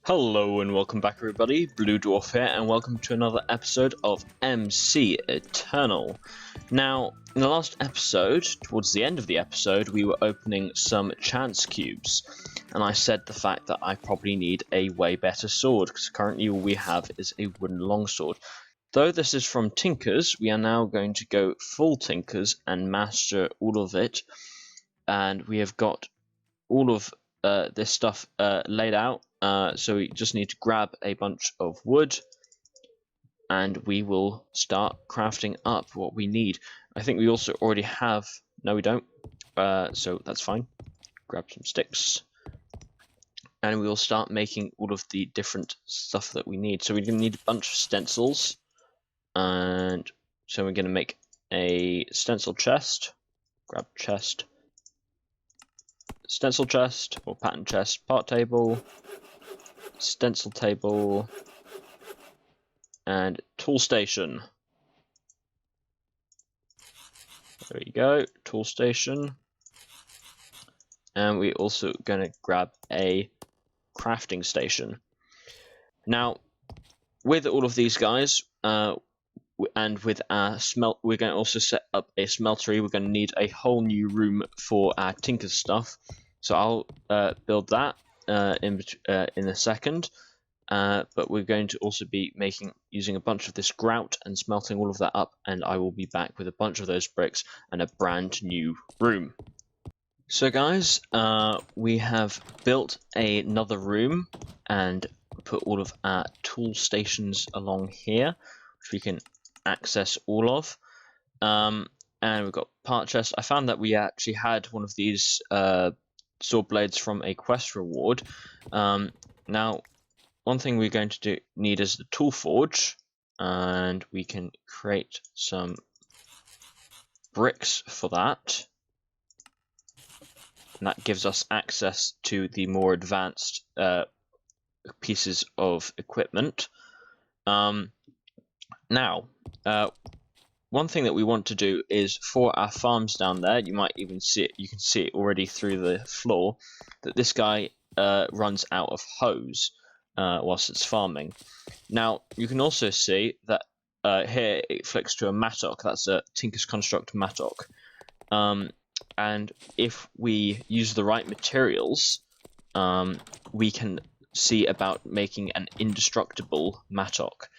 Hello and welcome back everybody, Blue Dwarf here, and welcome to another episode of MC Eternal. Now, in the last episode, towards the end of the episode, we were opening some chance cubes, and I said the fact that I probably need a way better sword, because currently all we have is a wooden longsword. Though this is from Tinkers, we are now going to go full Tinkers and master all of it, and we have got all of this stuff laid out. So we just need to grab a bunch of wood and we will start crafting up what we need. I think we also already have... No, we don't. So that's fine. Grab some sticks. And we will start making all of the different stuff that we need. So we're going to need a bunch of stencils. And so we're going to make a stencil chest. Grab chest. Stencil chest, or pattern chest, part table, stencil table, and tool station. There you go, tool station. And we're also going to grab a crafting station. Now, with all of these guys, and with our we're going to also set up a smeltery. We're going to need a whole new room for our tinker stuff. So I'll build that in a second. But we're going to also be using a bunch of this grout and smelting all of that up, and I will be back with a bunch of those bricks and a brand new room. So guys, we have built another room and put all of our tool stations along here, which we can access all of. And we've got part chest. I found that we actually had one of these sword blades from a quest reward. Now, one thing we're going to need is the tool forge, and we can create some bricks for that. And that gives us access to the more advanced pieces of equipment. Now, one thing that we want to do is for our farms down there, you might even see it, you can see it already through the floor, that this guy runs out of hose whilst it's farming. Now, you can also see that here it flicks to a mattock. That's a Tinker's Construct mattock. And if we use the right materials, we can see about making an indestructible mattock.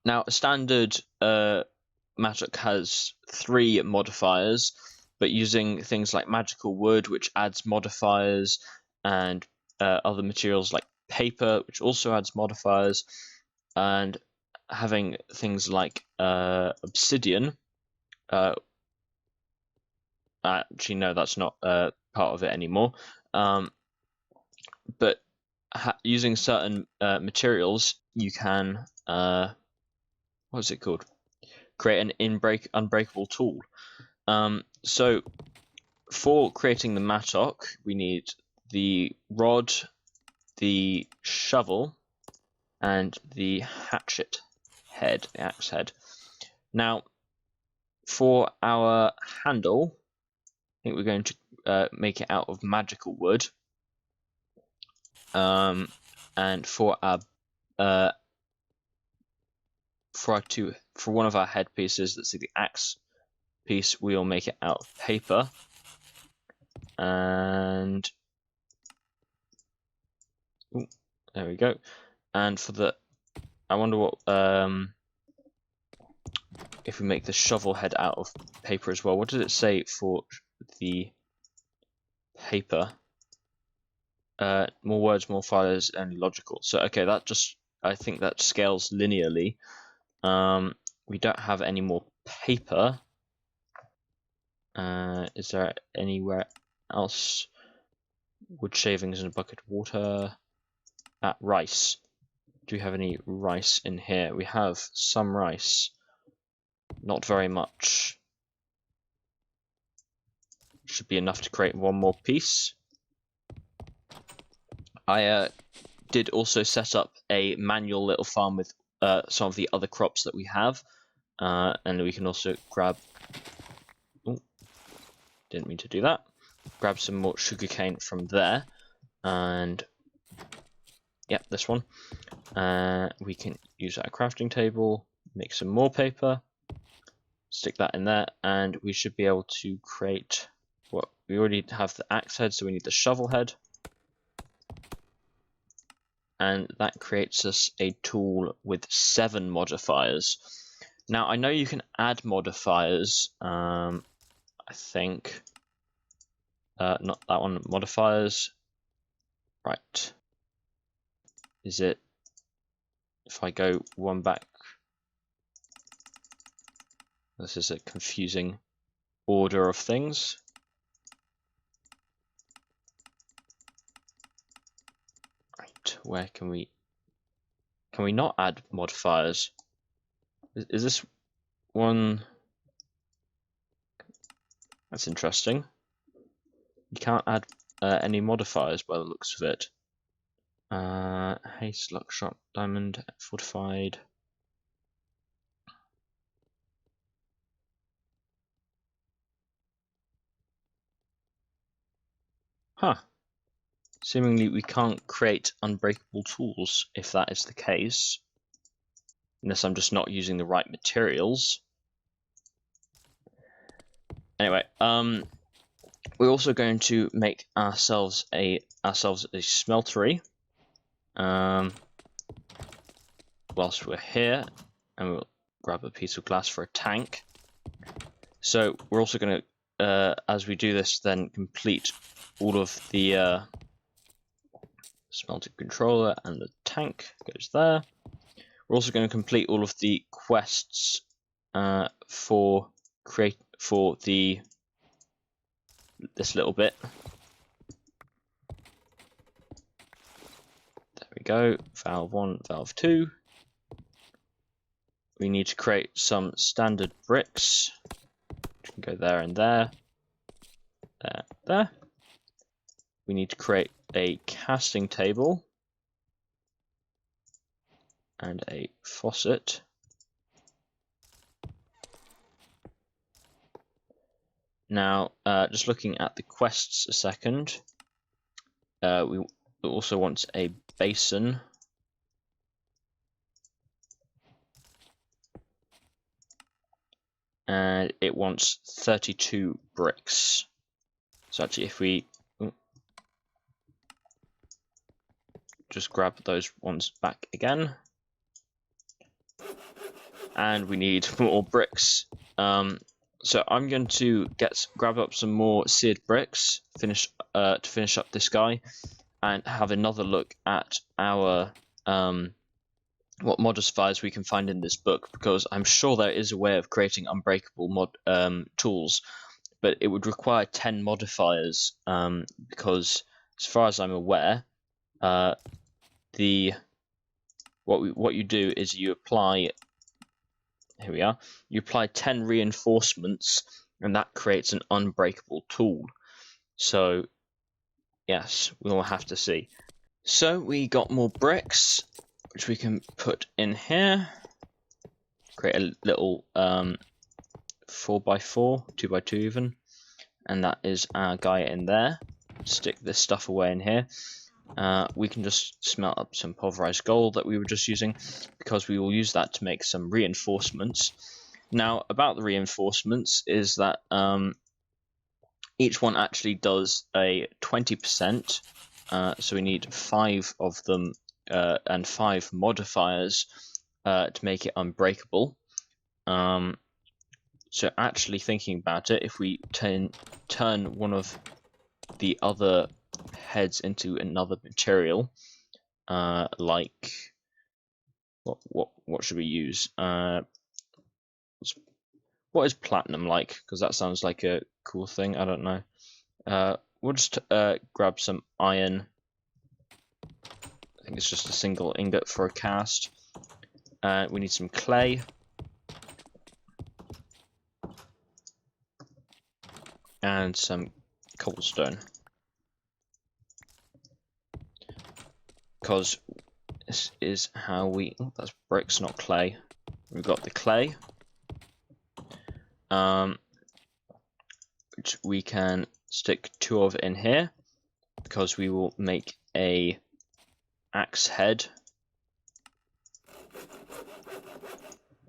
Now, a standard mattock has 3 modifiers, but using things like magical wood, which adds modifiers, and other materials like paper, which also adds modifiers, and having things like obsidian. Actually, no, that's not part of it anymore. But using certain materials, you can... what's it called? Create an unbreakable tool. So for creating the mattock, we need the rod, the shovel, and the hatchet head, the axe head. Now, for our handle, I think we're going to make it out of magical wood. And for our for one of our headpieces, that's the axe piece, we'll make it out of paper. And ooh, there we go. And for the, I wonder what if we make the shovel head out of paper as well. What does it say for the paper? More words, more fires, only logical. So okay, that just, I think that scales linearly. We don't have any more paper. Is there anywhere else? Wood shavings and a bucket of water. Rice. Do we have any rice in here? We have some rice. Not very much. Should be enough to create one more piece. I did also set up a manual little farm with some of the other crops that we have, and we can also grab... Ooh, didn't mean to do that. Grab some more sugarcane from there, and Yep, this one. We can use our crafting table, make some more paper, stick that in there, and we should be able to create what we already have the axe head, so we need the shovel head. And that creates us a tool with 7 modifiers. Now, I know you can add modifiers, I think. Not that one, modifiers. Right. Is it, if I go one back, this is a confusing order of things. Right, where can we not add modifiers? Is this one? That's interesting. You can't add any modifiers by the looks of it. Haste, luck shot, diamond, fortified. Huh. Seemingly we can't create unbreakable tools if that is the case. Unless I'm just not using the right materials. Anyway, we're also going to make ourselves a smeltery. Whilst we're here, and we'll grab a piece of glass for a tank. So we're also going to, as we do this, then complete all of the smelter controller, and the tank goes there. We're also going to complete all of the quests for this little bit. There we go. Valve 1, valve 2. We need to create some standard bricks. Which can go there and there. There. We need to create a casting table. And a faucet. Now, just looking at the quests a second. We also want a basin. And it wants 32 bricks. So actually, if we just grab those ones back again. And we need more bricks. So I'm going to grab up some more seared bricks, to finish up this guy, and have another look at our what modifiers we can find in this book, because I'm sure there is a way of creating unbreakable tools, but it would require 10 modifiers, because as far as I'm aware, what you do is you apply, here we are, you apply 10 reinforcements, and that creates an unbreakable tool. So yes, we'll have to see. So we got more bricks, which we can put in here. Create a little 4x4, 2x2 even, and that is our guy in there. Stick this stuff away in here. We can just smelt up some pulverized gold that we were just using, because we will use that to make some reinforcements. Now, about the reinforcements is that each one actually does a 20%, so we need 5 of them and 5 modifiers to make it unbreakable. So actually thinking about it, if we turn one of the other heads into another material, like what should we use? What is platinum like? Because that sounds like a cool thing. I don't know. We'll just grab some iron. I think it's just a single ingot for a cast. We need some clay. And some cobblestone. Because this is how we... Oh, that's bricks, not clay. We've got the clay. Which we can stick 2 of in here. Because we will make a axe head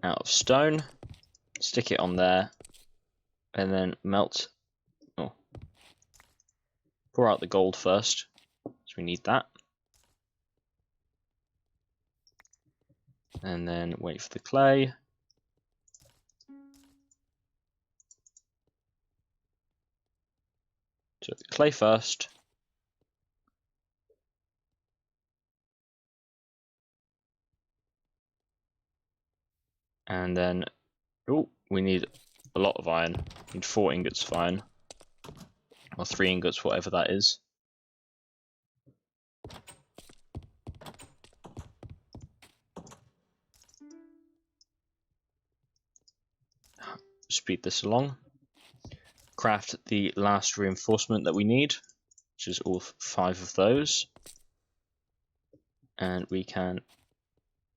out of stone, stick it on there, and then melt. Oh, pour out the gold first, so we need that. And then wait for the clay. So the clay first. And then, oh, we need a lot of iron. We need 4 ingots of iron. Or 3 ingots, whatever that is. Speed this along. Craft the last reinforcement that we need, which is all 5 of those. And we can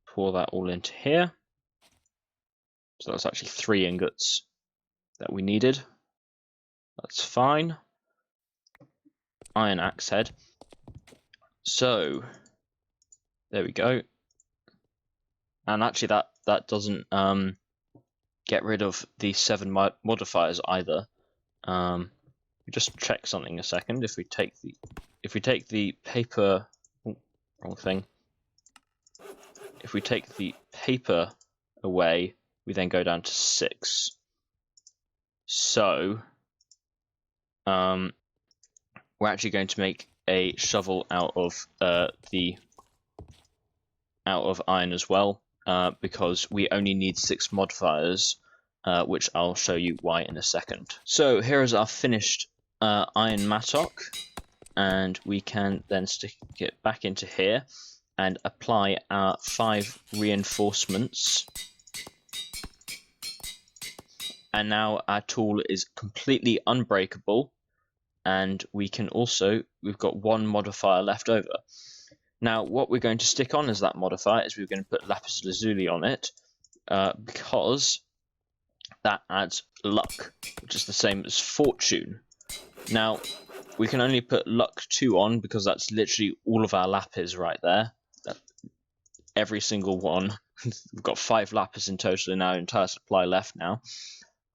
pour that all into here. So that's actually 3 ingots that we needed. That's fine. Iron axe head. So there we go. And actually that doesn't get rid of the 7 modifiers either. Just check something a second. If we take the paper, oh, wrong thing. If we take the paper away, we then go down to 6. So we're actually going to make a shovel out of iron as well, because we only need 6 modifiers, which I'll show you why in a second. So here is our finished iron mattock, and we can then stick it back into here and apply our 5 reinforcements. And now our tool is completely unbreakable, and we've got 1 modifier left over. Now what we're going to stick on as that modifier is we're going to put lapis lazuli on it, because that adds luck, which is the same as fortune. Now we can only put luck 2 on because that's literally all of our lapis right there. Every single one. We've got 5 lapis in total in our entire supply left now.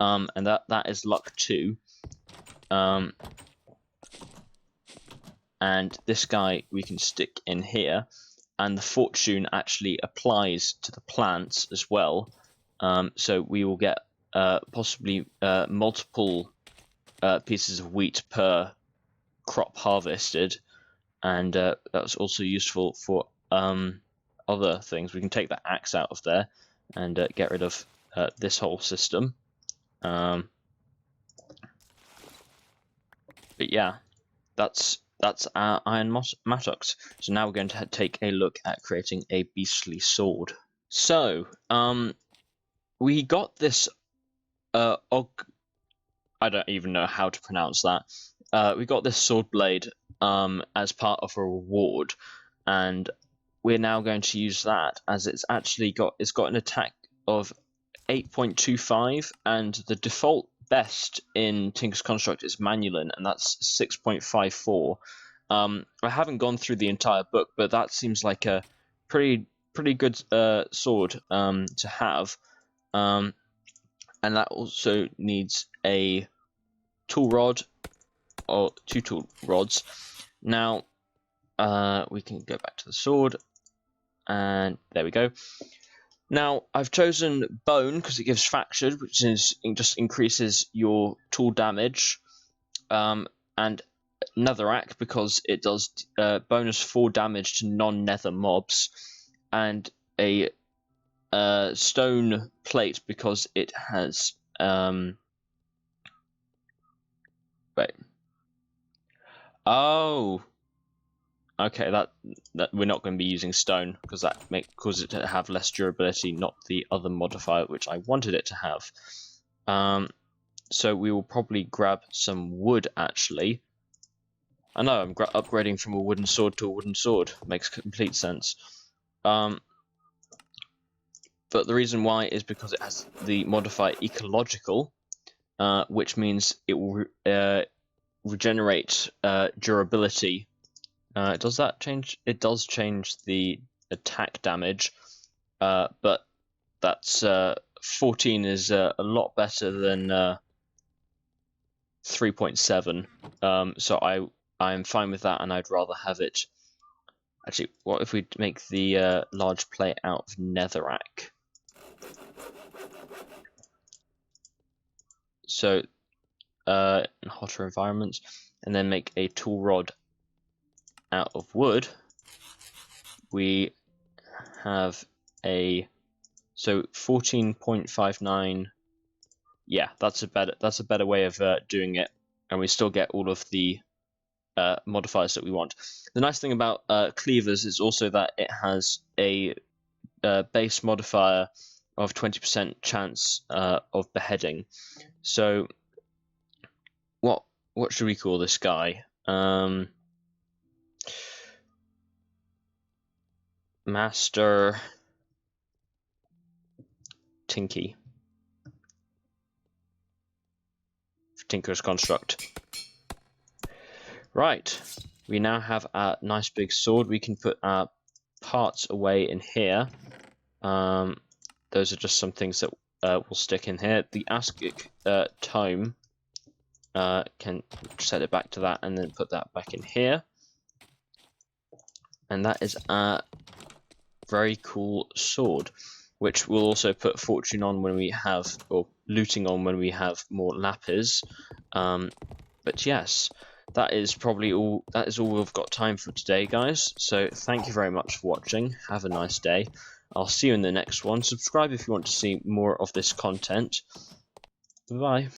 And that is luck 2. And this guy we can stick in here, and the fortune actually applies to the plants as well. So we will get possibly multiple pieces of wheat per crop harvested, and that's also useful for other things. We can take the axe out of there and get rid of this whole system. But yeah, that's our iron mattocks. So now we're going to take a look at creating a beastly sword. So we got this I don't even know how to pronounce that. We got this sword blade as part of a reward, and we're now going to use that as it's got an attack of 8.25, and the default best in Tinker's Construct is Manulin, and that's 6.54. I haven't gone through the entire book, but that seems like a pretty good sword to have. And that also needs a tool rod, or 2 tool rods. Now we can go back to the sword, and there we go. Now I've chosen bone because it gives fractured, which just increases your tool damage, and netherrack because it does bonus 4 damage to non-nether mobs, and a stone plate because it has wait. Oh, okay. That we're not going to be using stone because that cause it to have less durability, not the other modifier which I wanted it to have. So we will probably grab some wood. Actually, I know I'm upgrading from a wooden sword to a wooden sword. Makes complete sense. But the reason why is because it has the modifier ecological, which means it will regenerate durability Does that change? It does change the attack damage, but that's 14 is a lot better than 3.7. So I am fine with that, and I'd rather have it. Actually, what if we make the large plate out of netherrack? So in hotter environments, and then make a tool rod out of wood. We have a 14.59. Yeah, that's a better way of doing it, and we still get all of the modifiers that we want. The nice thing about cleavers is also that it has a base modifier of 20% chance of beheading. So what should we call this guy? Master Tinky. Tinker's Construct. Right, we now have a nice big sword. We can put our parts away in here. Those are just some things that will stick in here. The Askic tome, can set it back to that and then put that back in here. And that is a very cool sword, which we'll also put fortune on when we have, or looting on when we have more lapis. But yes, that is probably all. That is all we've got time for today, guys. So thank you very much for watching. Have a nice day. I'll see you in the next one. Subscribe if you want to see more of this content. Bye.